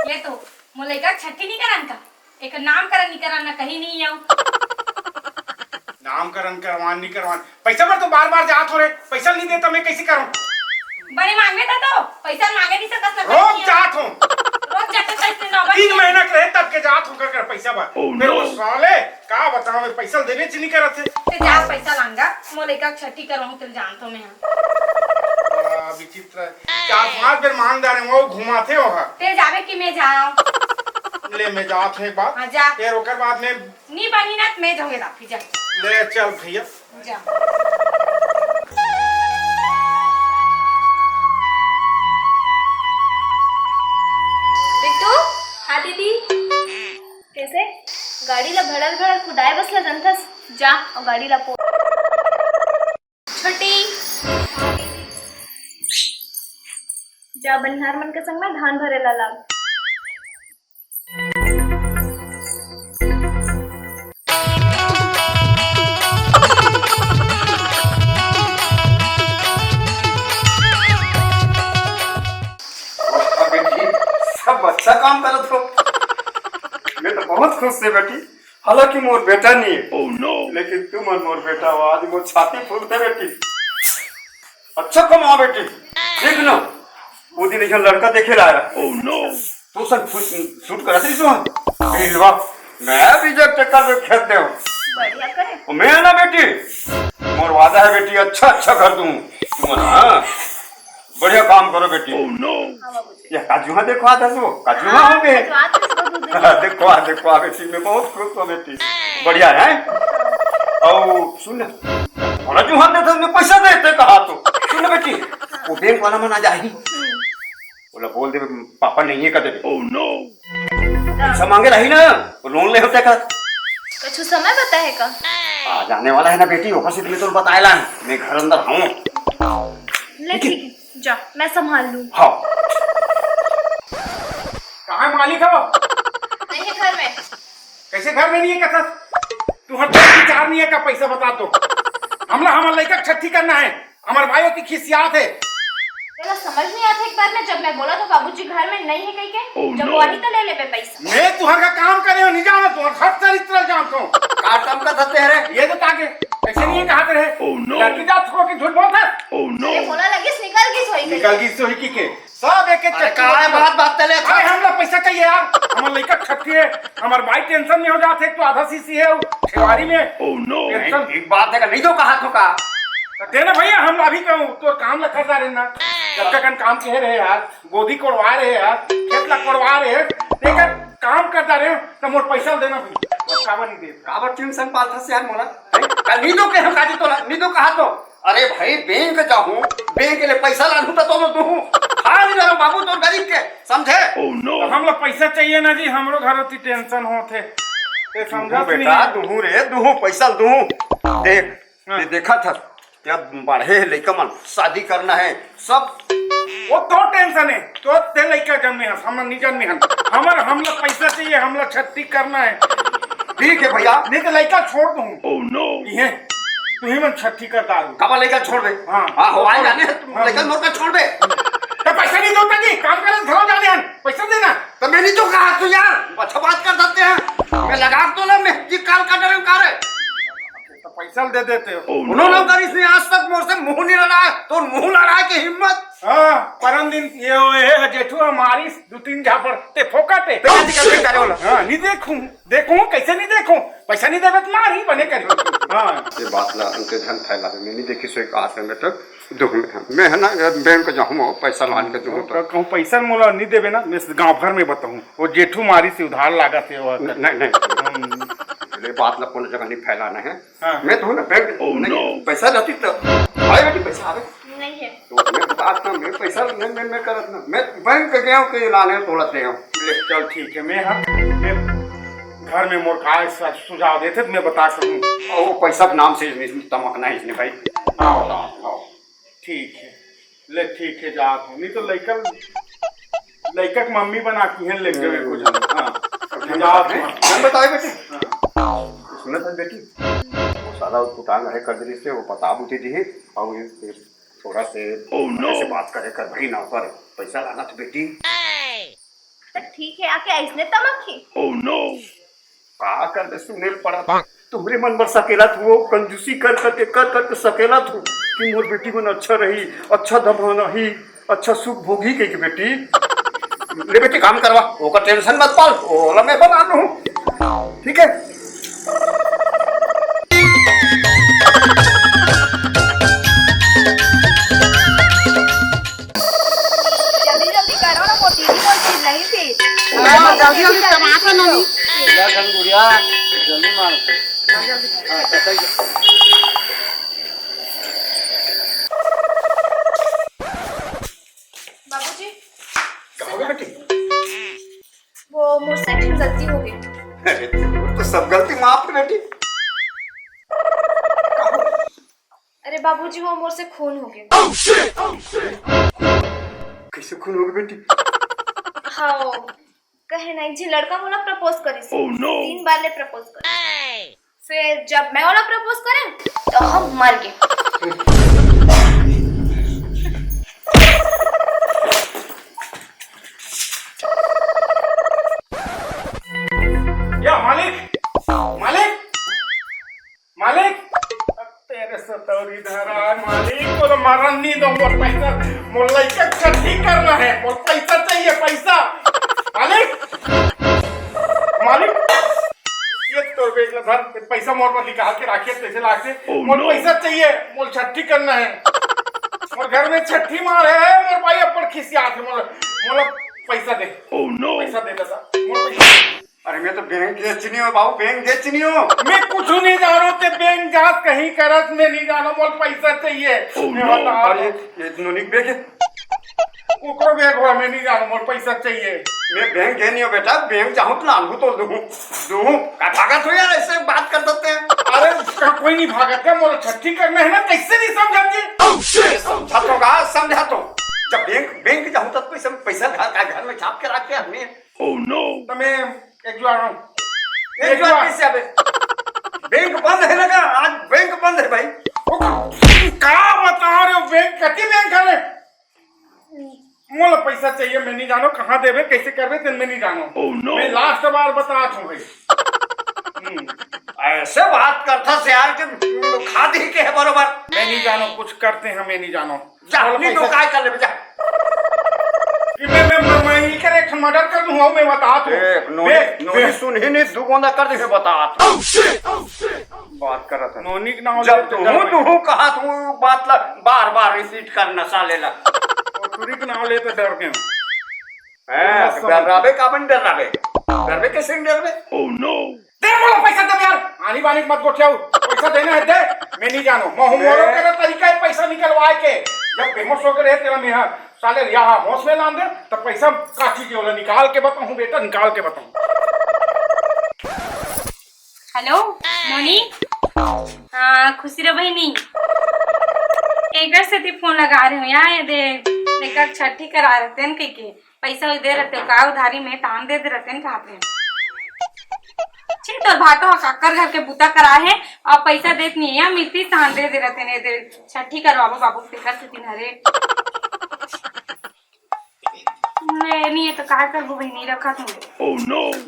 ये तो मुलेगा छठी नहीं करन का एक नामकरण नहीं करना कहीं नहीं आऊं नामकरण करवान नहीं करवान पैसा पर तो बार बार जात हो रहे पैसा नहीं देता मैं कैसे करूं बड़े मांगे था तो पैसा मांगे नहीं सकता रोज जात हूं रोज जाते तो इतने नौबत 3 महीना के रहे तब के जात होकर कर पैसा बा फिर वो साले का बताओ मैं पैसा देवे च नहीं करत थे ते जा पैसा लांगा मुलेगा छठी करवाऊं तेरे जान तो मैं बड़ा विचित्र 4-5 बार मांगदार है वो घुमाते हो हा ते जावे कि मैं जाऊं ले मैं जात है एक बार हां जा फिर ओकर बाद में नहीं बनी ना मैं जाऊंगे राफी जा ले चल भैया जा बिट्टू हाँ दीदी कैसे गाडीला भडल भडल कुदाय बसला जनथस जा और गाडीला पो छोटी जा बनिहार मन के संग में धान भरेला लाग सब अच्छा काम करत हो मैं तो बहुत खुश से बेटी हालांकि मोर बेटा नहीं है लेकिन तुम और मोर बेटा हो आज मोर छाती फूलते बेटी अच्छा कमा बेटी देख लो वो दिन एक लड़का देखे लाया तू सब शूट करा थी सो लो मैं भी जब टक्कर में खेत दे बढ़िया करे मैं ना बेटी मोर वादा है बेटी अच्छा अच्छा कर दूं तुम हाँ बढ़िया काम करो बेटी हाँ बाबूजी ये काजूहा देखो आता सो काजूहा हो गए तो आज किसको दूध दे देखो बेटी मैं बहुत खुश हूँ बेटी बढ़िया है और सुन बड़ा जो हाथ देता मैं पैसा देते कहा तो सुन बेटी वो बैंक वाला मन आ जाएगी बोला बोल दे पापा नहीं है कदर पैसा मांगे रही ना लोन ले होते का कुछ समय बता है का आ जाने वाला है ना बेटी ऊपर से तुम्हें तो बताएला मैं घर अंदर हूँ ले ठीक है जा मैं संभाल लूँ हाँ कहाँ मालिक हो नहीं है घर में कैसे घर में नहीं है कथा तू हर विचार नहीं है का पैसा बता दो हमारा लड़का छठी करना है हमारे भाइयों की खिसियात है तेरा समझ नहीं आता एक बार में जब मैं बोला तो बाबूजी घर में नहीं है कहीं के जब वो आई तो ले ले बे पैसा मैं तुहर का काम करे हो नहीं जाना तुहर हर चरित्र जानता हूँ का काम का धते है रे ये बता के कैसे नहीं कहा करे लड़की जात को कि झूठ बोलता अरे बोला लगी निकल गई सोई निकल गई सोई की के सब एक एक का है बात तले अरे हम लोग पैसा चाहिए यार हमार लड़का छठी है हमार भाई टेंशन में हो जाते तो आधा सीसी है ठेवारी में एक बात है नहीं तो कहा तो का देना भैया हम अभी कहूँ तो काम लखा जा रहे ना जब तक काम कह रहे यार गोदी कोड़वा रहे यार खेत ला कोड़वा रहे लेकर काम करता रहे तो मोर पैसा देना भी काबर नहीं दे काबर टेंशन पालता से यार मोला कल नी तो के हम काजी तो नी तो कहा तो अरे भाई बैंक जाऊं बैंक के लिए पैसा लानू तो मैं दूं खा नहीं रहा बाबू तो गरीब के समझे तो हम लोग पैसा चाहिए ना जी हमरो घर होती टेंशन होते ते समझा बेटा दूं रे दूं पैसा दूं देख ये देखा था जब बढ़े लड़का मन शादी करना है सब वो तो टेंशन है तो ते लड़का जन्मे है हम नहीं जन्मे हैं हमार हम लोग पैसा चाहिए हम लोग छठी करना है ठीक है भैया नहीं तो लड़का छोड़ दूं ये तू ही मन छठी कर दारू कब लड़का छोड़ दे हाँ हो आए जाने लड़का मोर का छोड़ दे तो पैसा नहीं दोता जी काम करे घर जाने हैं पैसा देना तो मैंने तो कहा तू यार अच्छा बात कर सकते हैं मैं लगा तो ना मैं जी काल का डरे कार है तो पैसा दे देते हो उन्होंने कर इसने आज तक मोर से मुंह नहीं लड़ा तो मुंह लड़ा के हिम्मत हाँ परम दिन ये है जेठू हमारी 2-3 झापड़ ते फोकटे हाँ नहीं देखूं कैसे नहीं देखूं पैसा नहीं देवे तो मार ही बने करी हाँ ये बात ला उनके धन फैला मैं नहीं देखी सो एक आस में बेटा दुख में मैं है ना बैंक जाऊँ पैसा मान के दूँ कहूँ पैसा मोला नहीं देवे ना मैं गाँव भर में बताऊँ वो जेठू मारी से उधार लागा थे नहीं बात ना कोनो जगह नहीं फैलाना है हाँ। मैं तो ना बैंक पैसा रहती तो आए बेटी पैसा आवे नहीं है तो मैं बात ना मैं पैसा मैं करत ना मैं बैंक गया हूँ के लाने तोड़त ले ले चल ठीक है मैं घर में मोर का सुझाव देते तो मैं बता सकूँ और वो पैसा के नाम से तमकना है इसने भाई आओ ठीक है ले ठीक है जात हूँ नहीं तो लड़का की मम्मी बना की है ले गए कुछ हाँ जात मैं बताए बेटी सुना था बेटी वो सारा उठान है कर से वो पता बुझे दी और ये थोड़ा से ऐसे बात करे कर भाई ना पर पैसा लाना तो बेटी तो ठीक है आके ऐसने तमकी का कर दे सुनील पड़ा तुम्हारे मन पर सकेला तू कंजूसी कर सकेला तू कि मोर बेटी मन अच्छा रही, अच्छा दम रही, अच्छा सुख भोगी के बेटी। ले बेटी काम करवा, ओका टेंशन मत पाल, ओला मैं बना लूं, ठीक है। जल्दी जल्दी करो ना, मोटी दी बोल चिल्ल रही थी। जल्दी जल्दी टमाटर नहीं गुड़िया जल्दी मार। बाबूजी कहोगे बेटी? वो मुझसे एक गलती हो गई। अरे तो सब गलती माफ बेटी। अरे बाबूजी वो मुझसे खून हो गया। कैसे खून होगी बेटी? हाँ कहे नहीं जी लड़का मोला प्रपोज करी सी। 3 बार ले प्रपोज करे। फिर जब मैं वाला प्रपोज करे तो हम मर गए। या मालिक मालिक मालिक तेरे सतौरी धरा मालिक को तो मरन नहीं दो। मोर पैसा मोर लइका छठी करना है, मोर पैसा चाहिए पैसा। मालिक मालिक ये तो बेच धर पैसा मोर पर निकाल के रखिए पैसे ला के। मोर पैसा चाहिए, मोर छठी करना है। मोर घर में छठी मार है, मोर भाई अपन खिसियात है। मोर पैसा दे। पैसा दे दादा मोर पैसा। अरे मैं तो बैंक बेचनी हो बाबू, बैंक बेचनी हो। मैं कुछ नहीं जा रहा हूँ, बैंक जांच कहीं करत में नहीं जाना। मोल पैसा चाहिए। मैं बता अरे ये नोनिक बेच ऊपर बैग हुआ, मैं नहीं जाना। मोल पैसा चाहिए। मैं बैंक गए नहीं हो बेटा, बैंक चाहूँ तो लालू तो दूँ का भागत हो यार, ऐसे बात कर सकते हैं। अरे कोई नहीं भागत है, मोल छठी करना है ना, कैसे नहीं समझाती? समझा तो गा, समझा तो जब बैंक चाहूँ तो पैसा घर में छाप के रखते आदमी। तो मैं एक जो आ रहा हूँ। एक बार कैसे आवे? बैंक बंद है ना, आज बैंक बंद है भाई। क्या बता रहे हो? बैंक कति बैंक है? मोल पैसा चाहिए, मैं नहीं जानो कहाँ देवे कैसे करवे तेन मैं नहीं जानो। मैं लास्ट बार बता हूँ भाई। ऐसे बात करता से यार कि खादी के है बरोबर। मैं नहीं जानो कुछ करते हैं, मैं नहीं जानो। जा अपनी तो काय कर ले जा। मैं ही करे मर्डर कर दूँ, मैं बता नोनी सुन ही नहीं, दो गोंदा कर दे बता। बात कर रहा था नोनी के नाम जब तू कहा तू बात बार बार रिपीट करना साले ला। तुरी के नाम ले तो डर गए। डरावे का बन डरावे कैसे डरवे? दे बोलो पैसा दे यार, आनी बानी मत गोठियाओ। पैसा देना है दे, मैं नहीं जानो। मोहम्मदों का तरीका है पैसा निकलवाए के। जब फेमस हो गए तेरा मेहा साले यहाँ होश में लान दे तब पैसा काटी के बोला निकाल के बताऊँ बेटा, निकाल के बताऊँ। हेलो मोनी। हाँ खुशी रे बहनी, एक से ती फोन लगा रहे हो यहाँ दे लेकर छठी करा रहते हैं के पैसा दे रहते हो का उधारी में तान दे रहते हैं कहाँ पे ठीक तो भाटो काकर घर के बूता करा है और पैसा देत नहीं है। मिट्टी तान दे रहते हैं दे छठी करवाबो बाबू टिकर से तिनहरे नहीं है तो क्या करबो बहनी रखा तुम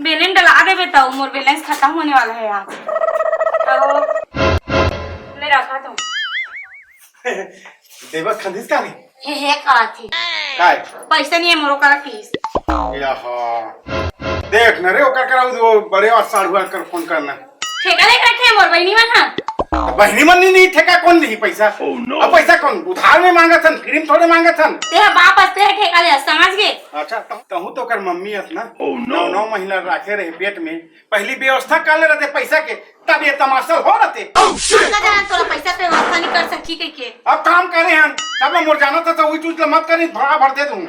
बैलेंस डला देबे तो मोर बैलेंस खत्म होने वाला है यहाँ तो ले रखा तुम देवा खंडिस का नहीं हे कहा थी काय पैसा नहीं है मोरो का फीस याहा देख न रे ओकर कराऊ वो बड़े और साढ़ुआ कर फोन करना ठेका ले रखे मोर बहनी मन हां बहनी मन नहीं ठेका कौन दी पैसा? अब पैसा कौन उधार में मांगा थन, फ्री में थोड़े मांगा थन। ते वापस ते ठेका ले समझ गए? अच्छा तहु तो कर मम्मी हस ना 9 महीना रखे रहे पेट में, पहली व्यवस्था कर ले रहते पैसा के, तब ये तमाशा हो रहते। तोरा पैसा पे व्यवस्था नहीं कर सकी के अब काम करे हम तब मैं मोर जाना था तो वही चूज मत करी, भरा भर दे दूं।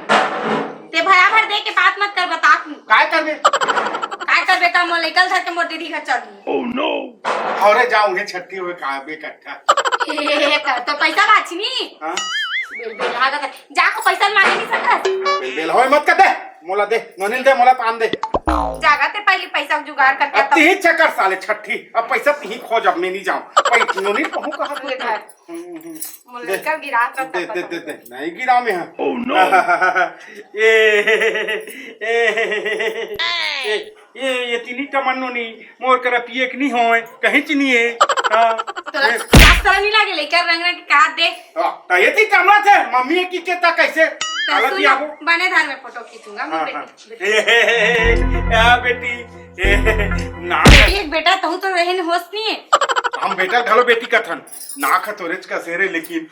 ते भरा भर दे के बात मत कर, बता तू काय करबे का मोर लेकल था के मोर दीदी का चली। ओह नो हौरे जाऊंगे छट्टी हुए का बे इकट्ठा तो पैसा बाची नी हां बेल बेल हां जाको पैसा मांगे नहीं सकत बेल होय मत कर दे मोला मोला दे नोनी दे मोला पान दे जागा ते पहले पैसा जुगाड़ करके अब तीही चक्कर साले छठी अब पैसा तीही खोज अब मैं नहीं जाऊं भाई नोनी कहूं कहां ले घर मुझे कर गिरा दे दे दे दे नहीं गिरा में है ओह नो ये तीनी तमन्नोनी मोर कर पिए कि नहीं होए कहीं चिनिए हां रास्ता नहीं लागे लेकर रंग रंग का दे तो ये ती तमला थे मम्मी की केता कैसे गलत ही आगो बने धार में फोटो खींचूंगा मैं बेटी आ बेटी ना एक बेटा तू तो रहन होश नहीं है हम बेटा घलो बेटी का थन ना खतोरेज का सेरे लेकिन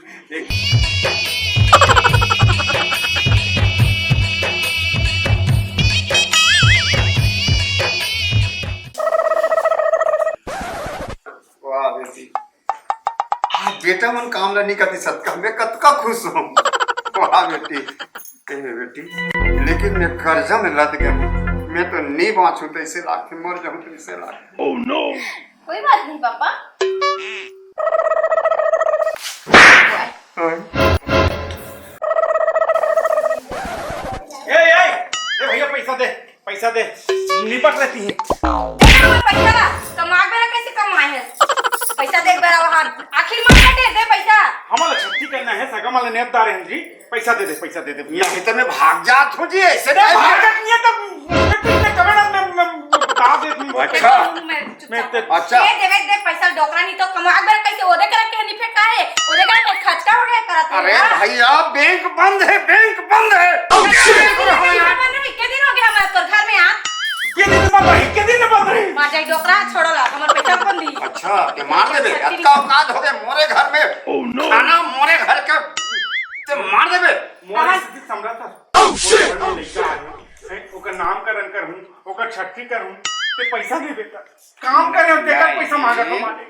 वाह बेटी बेटा मन काम ला नहीं करती सदका मैं कतका खुश हूँ वाह बेटी बेटी लेकिन मैं कर्जा में लद गया मैं तो नहीं बाँचूं तो इसे लाख मर जाऊं तो इसे लाख ओह नो कोई बात नहीं पापा। दे भैया पैसा दे निपट रहती है पैसा कमा मेरा कैसे कमाए है पैसा दे बड़ा वहां आखिर में दे पैसा हमारा छुट्टी करना है सगा वाले नेपदार हैं जी पैसा दे ये भीतर में भाग जात हो जी ऐसे नहीं भागत नहीं है तो कितने कमेड़ा मैं बता दे तुम अच्छा अच्छा दे पैसा डोकरा नहीं तो कमा मेरा कैसे ओदे करा के नहीं फेंका है ओदे करा के खर्चा हो गया करत अरे भैया बैंक बंद है के दिन हो गया हमारे तो घर में आ के दिन बंद रही माजा डोकरा छोड़ला हमर पैसा कौन दी अच्छा ते मार देबे अक्का औकात हो गए मोरे घर में खाना मोरे घर के ते मार देबे मोरे स्थिति समझता मोरे घर में लइका है ओकर नामकरण करहूं ओकर छठी करहूं ते पैसा दे बेटा काम करे और तेकर पैसा मांगा तो मारे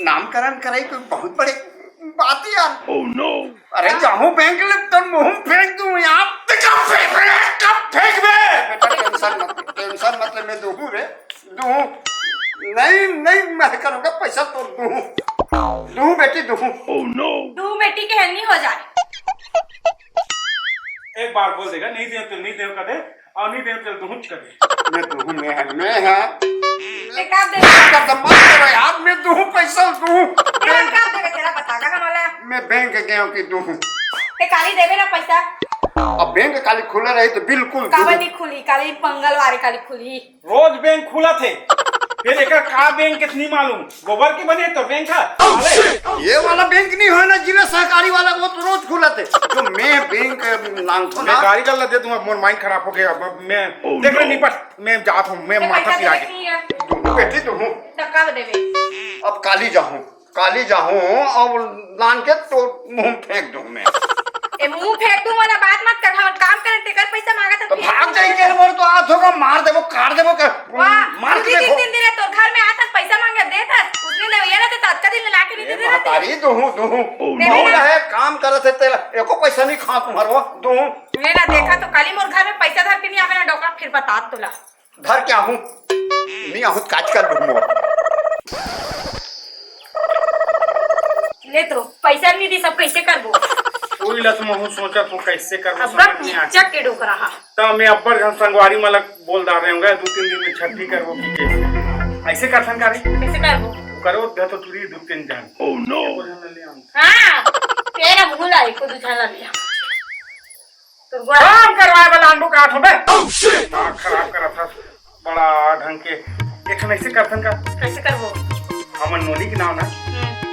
नामकरण करे कोई बहुत बड़े बात यार ओह नो अरे जाऊं बैंक ले तो मुंह फेंक दूं यार कब फेंक बे बेटा टेंशन मत ले मैं दूं रे दूं नहीं मैं करूंगा पैसा तो दूं बेटी दूं ओह नो तू बेटी के हेलनी हो जाए एक बार बोल देगा नहीं दे तो नहीं दे कदे और नहीं दे तो दूंच कर मैं दूं मैं है एक आप दे कर दम मत करो यार मैं दूं पैसा दूं एक आप दे तेरा बतागा हमारा मैं बैंक गया हूं कि दूं ते काली देबे ना पैसा अब बैंक काली खुला रही तो बिल्कुल काबनी खुली काली मंगलवार काली खुली रोज बैंक खुला थे फिर एक का बैंक कितनी मालूम गोबर की बने तो बैंक है ये वाला बैंक नहीं है ना जिला सहकारी वाला वो तो रोज खुला थे जो मैं बैंक नाम तो मैं गाड़ी कर दे दूंगा मोर माइंड खराब हो गया अब मैं देख रहे निपट मैं जात हूं मैं माथा पिला के बेटी दूं टका देबे अब काली जाऊं और लान के तो मुंह फेंक दूं मैं ए मुंह फेंक दूं वाला बात मत कर हम काम करे टेकर पैसा मांगा तो भाग जाएंगे मोर तो हाथ होगा मार देबो काट देबो मार के देखो दिन दिन तो घर में आता पैसा मांगे देता उसने दे ये ना तो तत्का दिन ला के नहीं दे देते तारी दूं मौला है काम करत है तेरा एको पैसा नहीं खा तुम्हारो दूं ये ना देखा तो काली मोर घर में पैसा धर के नहीं आवे ना डोका फिर बता तुला धर क्या हूं नहीं आहूं काट कर दूं मोर ले तो पैसा नहीं दी सब कैसे करबो कोई लस महू सोचा तो कैसे करबो अब समझ नहीं आ चक के डोक रहा तो मैं अब्बर जन संगवारी मलक बोल दा रहे होंगे 2-3 दिन में छठी करबो की कैसे ऐसे कर संकारी कैसे करबो करो दे तो तुरी 2-3 जान ओह नो हां तेरा मुंह लाई को दुझाला लिया तो काम करवाए वाला अंडू काट हो बे दिमाग खराब करा था बड़ा ढंग के एक ऐसे करथन का कैसे करबो हमन नोनी के नाम ना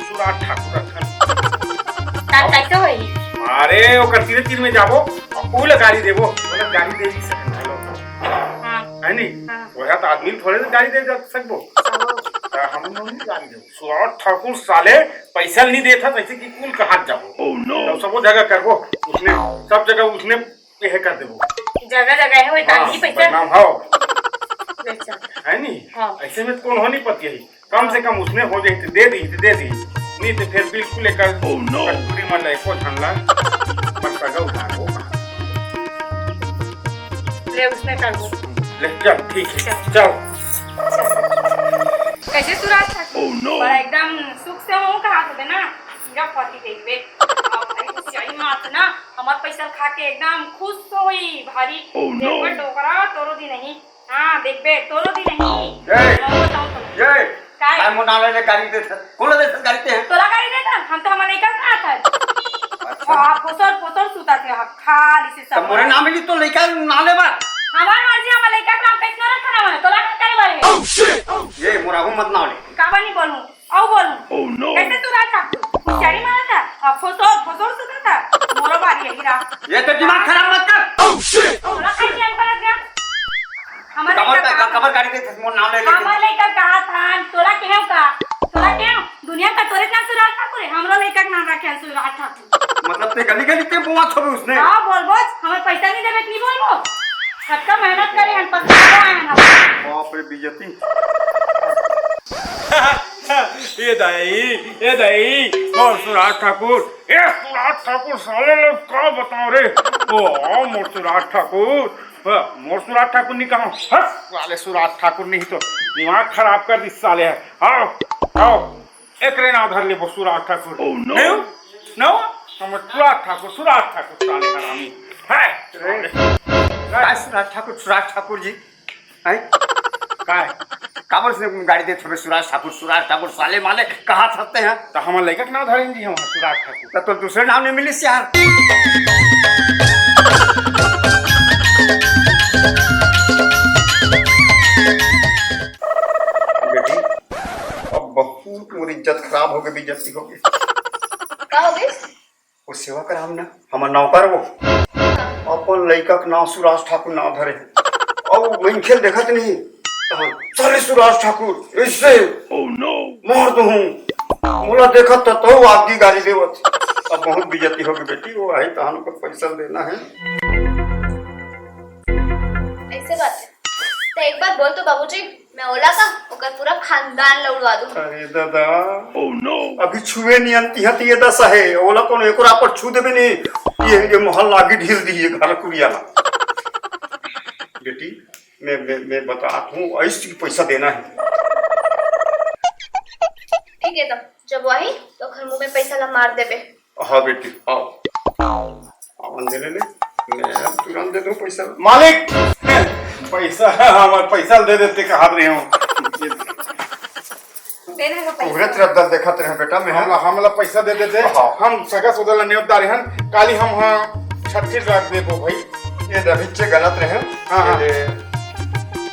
सुराट ठाकुर रखन कैसे होई अरे वो तीर तीर में जाबो और उ गाड़ी देबो ओला गाड़ी दे ही सकन हेलो हां है नी ओहा तो आदमी थोड़े से गाड़ी दे सकबो हम नहीं गाड़ी देबो सुराट ठाकुर साले पैसा नहीं देता ऐसे कि कुल का हाथ जाबो ओह नो तो सब जगह करबो उसने सब जगह उसने ये कर देबो जगह है वही ताली पैसा नाम हो है नी ऐसे में कौन हो नहीं पति है कम से कम उसने हो जाए दे दी नहीं तो फिर बिल्कुल एक कटोरी मन ले को झनला मत सगा उठाओ ले उसने कर दो ले चल ठीक है चल कैसे सुराज था पर एकदम सुख से हो कहा था ना जब पति देखबे अब भाई सही मात ना हमार पैसा खा के एकदम खुश होई भारी देखबे टोकरा तोरो दी नहीं हाँ देखबे तोरो दी नहीं जय। मैं बताऊं तुम ये काय काय मोनाले ने गाड़ी दे कोला दे गाड़ी ते हैं तोला गाड़ी देता हम तो हमारे का कहा था हां पोतर पोतर सुता थे खाली से तब सब मोरे ना मिली तो लइका ना लेबा हमार मर्जी हमारे का नाम कैसे रखना है तोला का करे बारे ये मोरा को मत ना ले का बनी बोलूं औ बोलूं कैसे तू रात था चारी मारा था अब फोसोर फोसोर सुता था मोरो बारी है गिरा ये तो दिमाग खराब मत कर तोला कैसे हम कर गया हमारे कबर गाड़ी दे मोर नाम ले ले हमार लइका कहा था तोला केहू का तोला केहू दुनिया का तोरे ना सुराज ठाकुर हमरो लइका के नाम रखे सुराज ठाकुर मतलब ते गली गली के बुआ छोबे उसने हां बोलबो हमें पैसा नहीं देबे नहीं बोलबो सबका मेहनत करे हम पछतावा आए हम बाप रे बेइज्जती ये दाई और सुराज ठाकुर साले लोग का बताओ रे ओ मोर सुराज ठाकुर मोर सुराज ठाकुर नहीं कहा साले सुराज ठाकुर नहीं तो दिमाग खराब कर दी साले है आओ आओ एक रे नाम धर ले वो सुराज ठाकुर नहीं नो हम सुराज ठाकुर साले हरामी है सुराज ठाकुर जी हैं काय काबर से गाड़ी दे छोबे सुराज ठाकुर साले माले कहाँ सकते हैं तो हमारे लड़का के नाम धरेंगे जी हम सुराज ठाकुर तो दूसरे नाम नहीं मिली यार बेटी अब बहुत मोरी इज्जत खराब हो गई बेइज्जती हो गई का हो गई वो सेवा कराम ना हमार नौकर वो अपन लड़का के नाम सुराज ठाकुर नाम धरे और मैं खेल देखत नहीं सारे सुराज ठाकुर इससे मार दू मोला देखत तो आपकी गाड़ी देवत अब बहुत बेइज्जती हो गई बेटी वो आई तहन को पैसा देना है ऐसे बात है तो एक बार बोल तो बाबूजी मैं ओला का ओकर पूरा खानदान लौड़वा दूं अरे दादा अभी छुए नहीं अंती हती ये दस है ओला कौन एक और पर छू देबे नहीं ये मोहल्ला आगे ढील दी ये घर कुरियाला बेटी मैं बताता हूँ ऐसे की पैसा देना है ठीक है तो जब वही तो घर मुंह में पैसा ला मार देबे हाँ बेटी आओ आवन दे ले मैं तुरंत दे दूँ पैसा मालिक पैसा हमारे पैसा दे देते कहा रहे हो दे देगा पूरे पैसा तरफ देखत रहे बेटा मैं हमला पैसा दे देते हाँ। हम सगा सुदला न्योदारी हन काली हम हाँ 36 लाख देबो भाई ये रविचे गलत रहे हाँ, हाँ।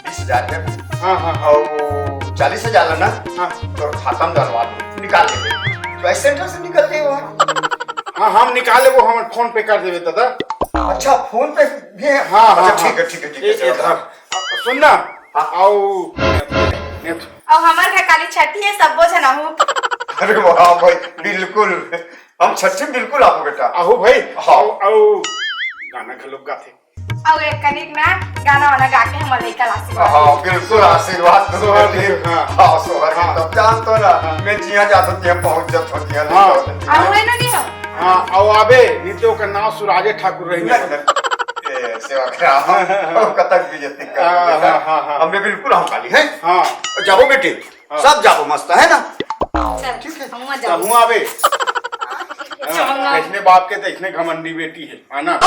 20,000 है हाँ और 40,000 ना हाँ तो खाता में डलवा दो निकाल लेंगे पैसे सेंटर से निकल गए वहाँ हाँ हम निकाले वो हम फोन पे कर देवे दादा अच्छा फोन पे भी है हाँ, हाँ, अच्छा, हाँ। ठीक है चलो। सुन ना हाँ। आओ अब हमार घर काली छठी है सब बोझ ना हो अरे वाह भाई बिल्कुल हम छठी बिल्कुल आपको बेटा आहू भाई हाँ। आओ गाना खलोग गाथे और एक कनिक ना गाना वाना गा के हमारे लइका लासी हाँ बिल्कुल आशीर्वाद दो सोहर बेटी। देव, हाँ। हाँ सोहर हाँ। तब जान तो ना मैं जिया जाता थी हम पहुंच जाता होती है हाँ। और है ना नहीं हो हाँ आओ आबे नीतियों का नाम सुराजे ठाकुर रही सेवा करा कतक भी जति हाँ। हमें बिल्कुल हम खाली है हाँ जाबो बेटी सब जाबो मस्त है ना चल ठीक है हम जाओ हूँ आबे चलूंगा। देखने बाप के देखने घमंडी बेटी है आना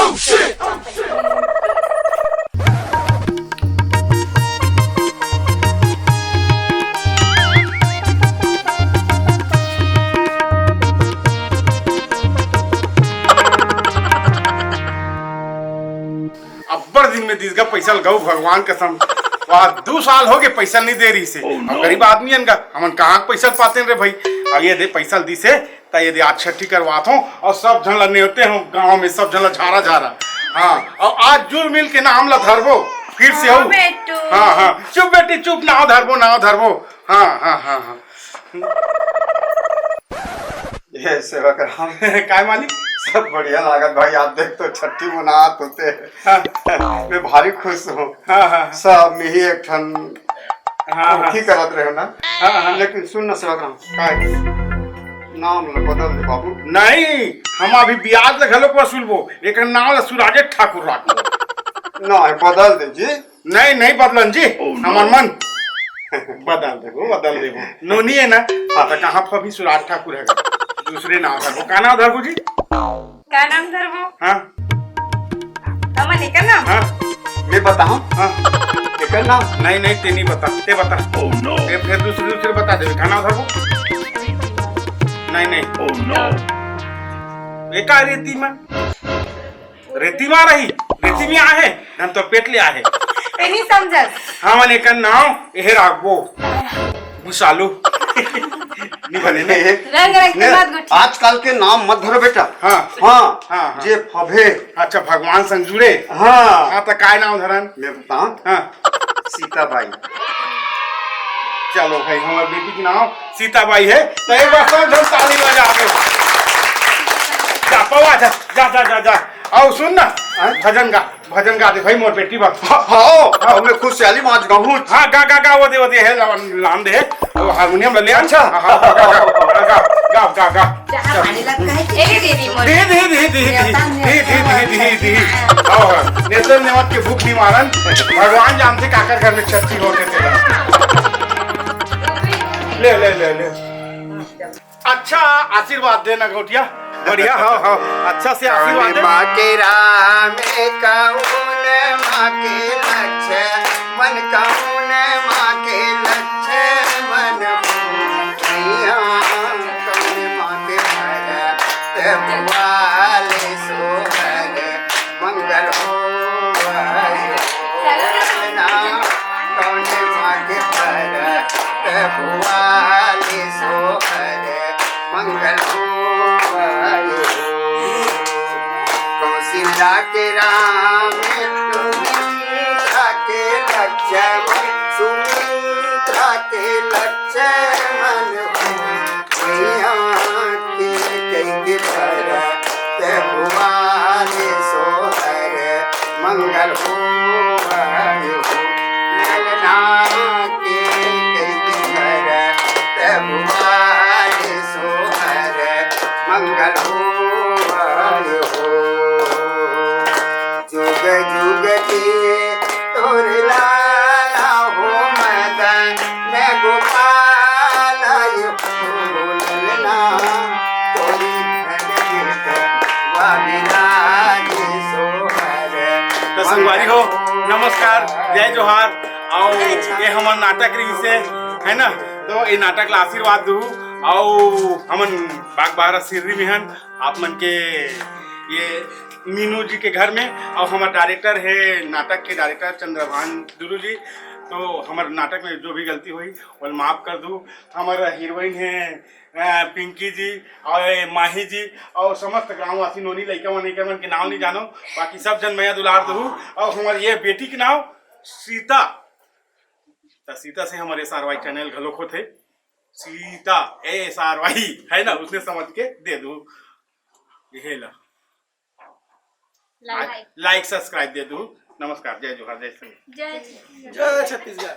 अब्बर दिन में दिस का पैसा लगाऊ भगवान कसम वाह 2 साल हो गए पैसा नहीं दे रही से अब गरीब आदमी का हमन कहाँ पैसा पाते रे भाई अब ये दे पैसा दी से ता ये दे आज छठी करवात हूँ और सब जन लने होते हैं गांव में सब जन झारा हाँ और आज जुल मिल के नाम ला धरबो फिर से हो बेटू हाँ चुप बेटी चुप नाव धरबो हाँ ये सेवा करा काय मालिक सब बढ़िया लागत भाई आप देख तो छठी मनात होते मैं भारी खुश हूँ हाँ सब में ही एक ठन हाँ ठीक करत रहे हो ना हाँ। लेकिन सुन ना सेवा करा नाम ला बदल दे बाबू नहीं हम अभी ब्याज लगलो वसूलबो एक नाम ला सुराजे ठाकुर राखबो ना बदल दे जी नहीं बदलन जी हमार मन बदल देबो नोनी है ना हाँ तो कहाँ पर भी सुराज ठाकुर है दूसरे नाम धरबो का नाम धरबो जी क्या नाम धरबो हाँ बताओ हाँ एकर नाम नहीं नहीं ते नहीं बता ते बता ते फिर दूसरे बता दे खाना उधर को नहीं नहीं एका रेती में रही रेती में आहे हम तो पेटले आहे ते नाही समजत. हाँ मन एका नाव हे राखबो भुसालू नहीं बने ने रंग रंग के बात गुठी. आजकल के नाम मत धरो बेटा हाँ हाँ हाँ जे फभे अच्छा भगवान संग जुड़े हाँ हाँ तो काय नाम धरन मैं बताऊं हाँ सीताबाई चलो भाई हमारी बेटी की नाम सीताबाई है तो एक बार सब जन ताली बजा दो जा पवा जा जा जा जा जा आओ सुन ना भजन गा दे भाई मोर बेटी बात हाँ मैं खुशहाली में आज गाऊं हाँ गा वो दे है लान दे वो हारमोनियम ले अच्छा हाँ गा ए दीदी मोर. दे और नेत्र नेवत के भूख नहीं मारन भगवान जानते काकर घर में छत्ती होते थे ले ले ले ले अच्छा आशीर्वाद देना गोटिया बढ़िया हाँ हाँ अच्छा से आशीर्वाद दे माँ के राम कौन माँ के लक्ष्य मन कौन माँ के लक्ष्य मन कौन माँ के भरत सोहर मंगल हो कौन माँ के भरत सोहर मंगल हो कौशिला के राम सुमित्रा के लक्ष्मण सुमित्रा के लक्ष्मण के भरत भुवन सोहर मंगल हो ललना के भरत भुवन सोहर मंगल हो जुग जुग जिए तोर लाला हो मदन मैं गोपाल ललना तोरी सोहर तो संगवारी हो नमस्कार जय जोहार आओ ये हमार नाटक रही से है ना तो ये नाटक ला आशीर्वाद दू आओ हमन बाग बारा सिररी में हन आप मन के ये मीनू जी के घर में और हमारे डायरेक्टर है नाटक के डायरेक्टर चंद्रभान दुरु जी तो हमारे नाटक में जो भी गलती हुई वो माफ़ कर दूँ हमारा हीरोइन है पिंकी जी और माही जी और समस्त ग्रामवासी नोनी लड़का मन के नाम नहीं जानो बाकी सब जन मैं दुलार दूँ और हमारी ये बेटी के नाम सीता तो सीता से हमारे सारवाई चैनल घलोक होते सीता ए सारवाई है ना उसने समझ के दे दू ये ला लाइक सब्सक्राइब दे दू नमस्कार जय जोहार जय श्री जय जय छत्तीसगढ़।